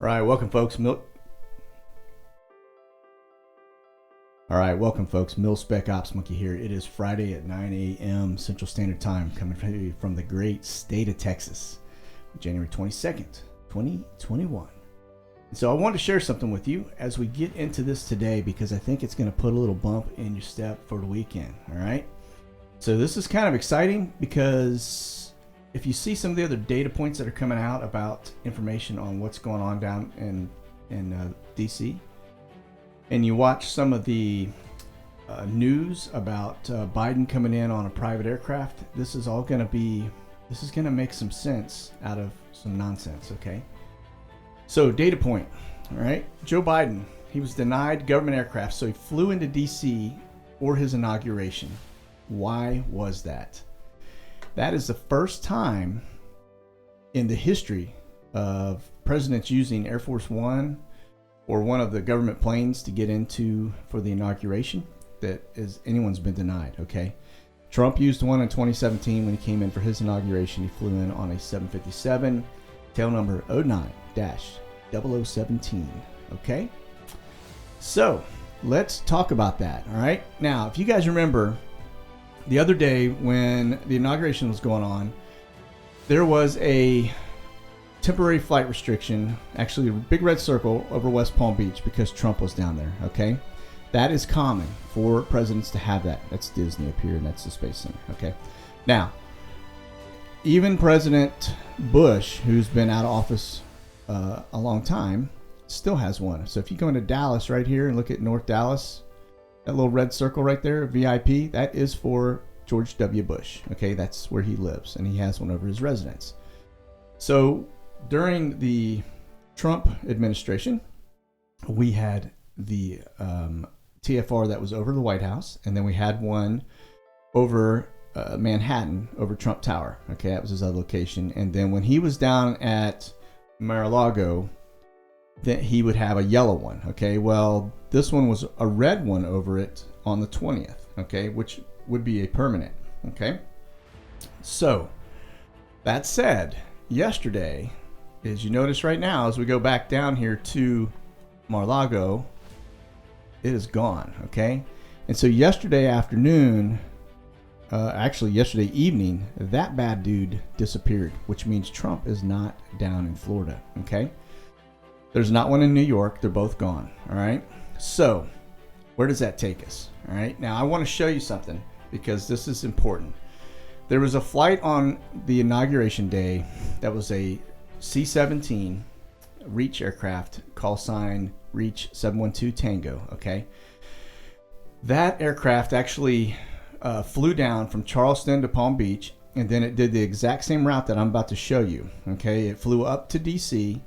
Welcome folks. Welcome folks. Mil Spec Ops Monkey here. It is Friday at 9 a.m. Central Standard Time, coming from the great state of Texas, January 22nd, 2021. So I want to share something with you as we get into this today, because I think it's going to put a little bump in your step for the weekend. All right. So this is kind of exciting because if you see some of the other data points that are coming out about information on what's going on down in DC, and you watch some of the news about Biden coming in on a private aircraft, this is going to make some sense out of some nonsense. Okay. So data point. All right. Joe Biden, he was denied government aircraft, so he flew into DC for his inauguration. Why was that? That is the first time in the history of presidents using Air Force One or one of the government planes to get into for the inauguration that anyone's been denied. Okay. Trump used one in 2017 when he came in for his inauguration. He flew in on a 757, tail number 09-0017. Okay. So let's talk about that. All right. Now, if you guys remember, the other day when the inauguration was going on, there was a temporary flight restriction, actually a big red circle over West Palm Beach because Trump was down there. Okay. That is common for presidents to have that. That's Disney up here, and that's the Space Center. Okay. Now, even President Bush, who's been out of office a long time, still has one. So if you go into Dallas right here and look at North Dallas, that little red circle right there, VIP, that is for George W. Bush. Okay, that's where he lives, and he has one over his residence. So during the Trump administration, we had the TFR that was over the White House, and then we had one over Manhattan, over Trump Tower. Okay, that was his other location. And then when he was down at Mar-a-Lago, that he would have a yellow one. Okay, well, this one was a red one over it on the 20th. Okay, which would be a permanent. Okay, so that said, yesterday, as you notice right now, as we go back down here to Mar-a-Lago, it is gone. Okay, and so yesterday afternoon, actually yesterday evening, that bad dude disappeared, which means Trump is not down in Florida. Okay. There's not one in New York. They're both gone. All right. So where does that take us? All right. Now I want to show you something because this is important. There was a flight on the inauguration day that was a C-17 Reach aircraft, call sign Reach 712 Tango. Okay. That aircraft actually flew down from Charleston to Palm Beach, and then it did the exact same route that I'm about to show you. Okay. It flew up to DC.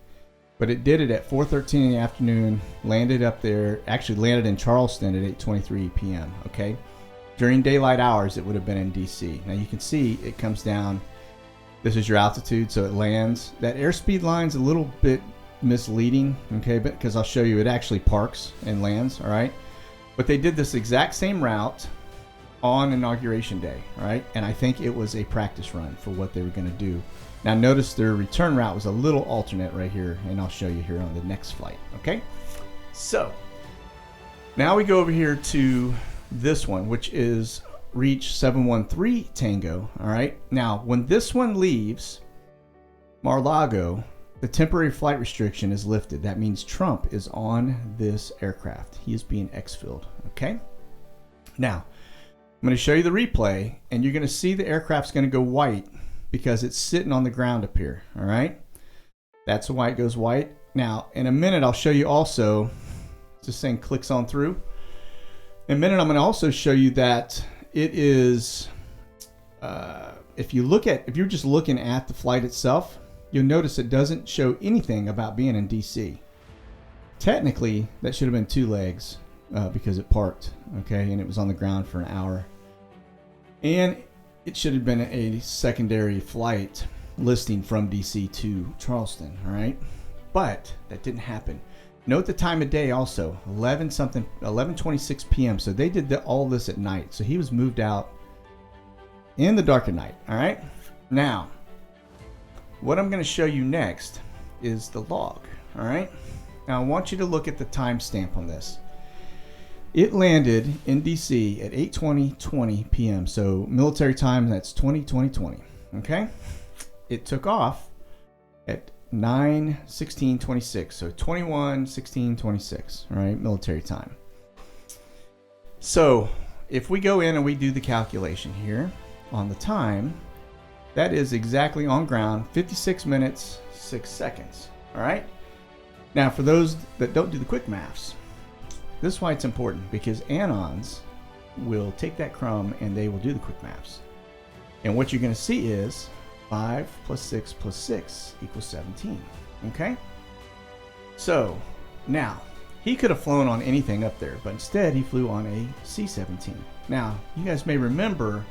But it did it at 4:13 in the afternoon, landed up there, actually landed in Charleston at 8:23 p.m., okay? During daylight hours, it would have been in D.C. Now you can see it comes down. This is your altitude, so it lands. That airspeed line's a little bit misleading, okay, because I'll show you it actually parks and lands, all right? But they did this exact same route on Inauguration Day, all right? And I think it was a practice run for what they were going to do. Now notice their return route was a little alternate right here, and I'll show you here on the next flight, okay? So now we go over here to this one, which is Reach 713 Tango, all right? Now when this one leaves Mar-a-Lago, the temporary flight restriction is lifted. That means Trump is on this aircraft. He is being exfilled, okay? Now I'm going to show you the replay, and you're going to see the aircraft's going to go white because it's sitting on the ground up here, all right? That's why it goes white. Now, in a minute, I'll show you also, this thing clicks on through. In a minute, I'm going to also show you that it is, if you're just looking at the flight itself, you'll notice it doesn't show anything about being in DC. Technically, that should have been two legs because it parked, okay? And it was on the ground for an hour. And it should have been a secondary flight listing from DC to Charleston, all right? But that didn't happen. Note the time of day also, 11:26 p.m. So they did all this at night. So he was moved out in the dark of night, all right? Now, what I'm going to show you next is the log, All right. Now I want you to look at the timestamp on this. It landed in DC at 8:20 p.m. So military time, that's 20:20. Okay. It took off at 9:16:26. So 21:16:26. All right, military time. So if we go in and we do the calculation here on the time, that is exactly on ground 56 minutes 6 seconds. All right. Now for those that don't do the quick maths, this is why it's important, because Anons will take that crumb and they will do the quick maths. And what you're going to see is 5 plus 6 plus 6 equals 17. Okay? So now he could have flown on anything up there, but instead he flew on a C-17. Now you guys may remember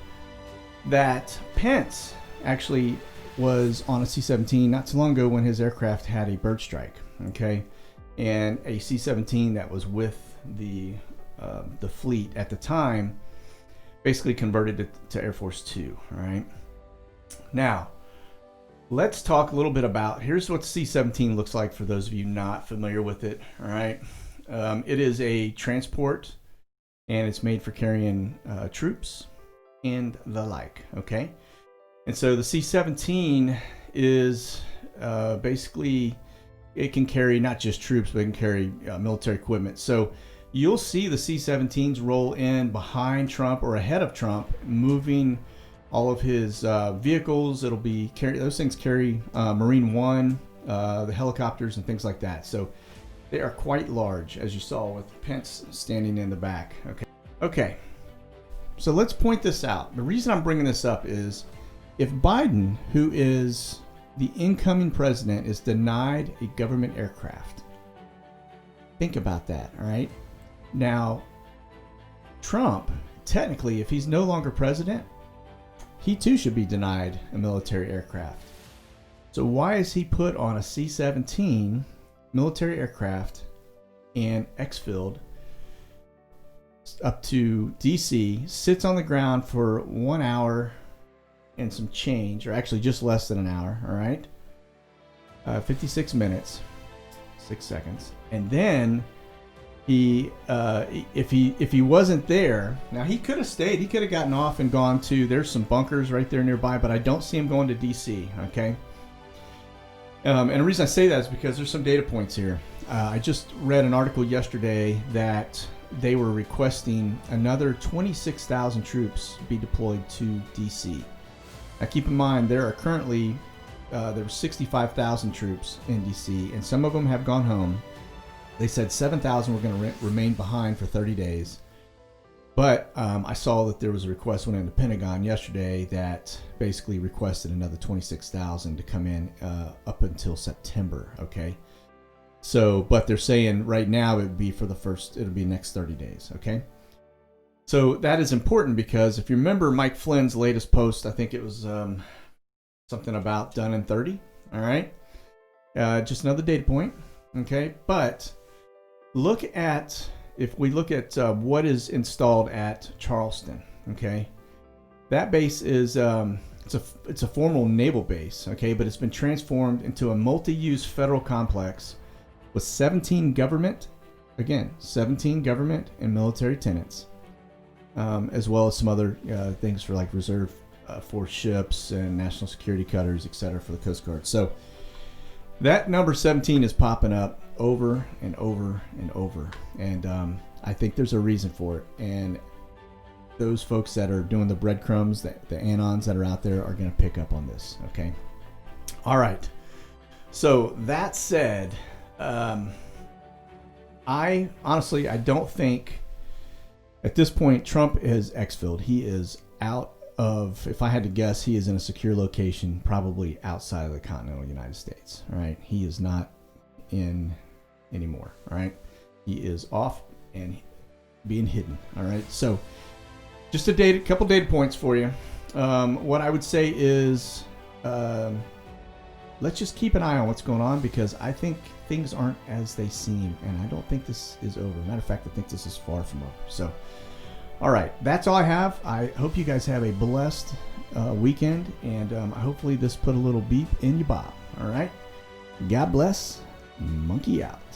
that Pence actually was on a C-17 not too long ago when his aircraft had a bird strike. Okay? And a C-17 that was with the fleet at the time basically converted it to Air Force 2. All right. Now, let's talk a little bit about, here's what the C-17 looks like for those of you not familiar with it. All right. It is a transport, and it's made for carrying troops and the like. Okay. And so the C-17 is basically, it can carry not just troops, but it can carry military equipment. So you'll see the C-17s roll in behind Trump or ahead of Trump, moving all of his vehicles. It'll be those things carry Marine One, the helicopters and things like that. So they are quite large, as you saw with Pence standing in the back. Okay. So let's point this out. The reason I'm bringing this up is if Biden, who is the incoming president, is denied a government aircraft, think about that. All right. Now, Trump, technically, if he's no longer president, he too should be denied a military aircraft. So why is he put on a C-17 military aircraft and exfilled up to DC, sits on the ground for 1 hour and some change, or actually just less than an hour, all right? 56 minutes, 6 seconds. And then he, if he wasn't there, now he could have stayed. He could have gotten off and gone to, there's some bunkers right there nearby, but I don't see him going to DC, okay? And the reason I say that is because there's some data points here. I just read an article yesterday that they were requesting another 26,000 troops be deployed to DC. Now keep in mind, there are currently, there were 65,000 troops in DC, and some of them have gone home. They said 7,000 were going to remain behind for 30 days. But I saw that there was a request went into the Pentagon yesterday that basically requested another 26,000 to come in up until September. Okay. So, but they're saying right now it would be for it'll be next 30 days. Okay. So that is important because if you remember Mike Flynn's latest post, I think it was something about done in 30. All right. Just another data point. Okay. But if we look at what is installed at Charleston, okay, that base is it's a formal naval base, okay, but it's been transformed into a multi-use federal complex with 17 government and military tenants, as well as some other things for like reserve force ships and national security cutters, etc., for the Coast Guard. So that number 17 is popping up over and over and over, and I think there's a reason for it. And those folks that are doing the breadcrumbs, the anons that are out there, are going to pick up on this. Okay. All right. So that said, I honestly don't think at this point Trump is exfilled. He is out of, if I had to guess, he is in a secure location, probably outside of the continental United States. All right. He is not in anymore. All right. He is off and being hidden. All right. So just a couple data points for you. What I would say is, let's just keep an eye on what's going on, because I think things aren't as they seem, and I don't think this is over. Matter of fact, I think this is far from over. So, all right, that's all I have. I hope you guys have a blessed weekend, and hopefully this put a little beep in your bob. All right, God bless. Monkey out.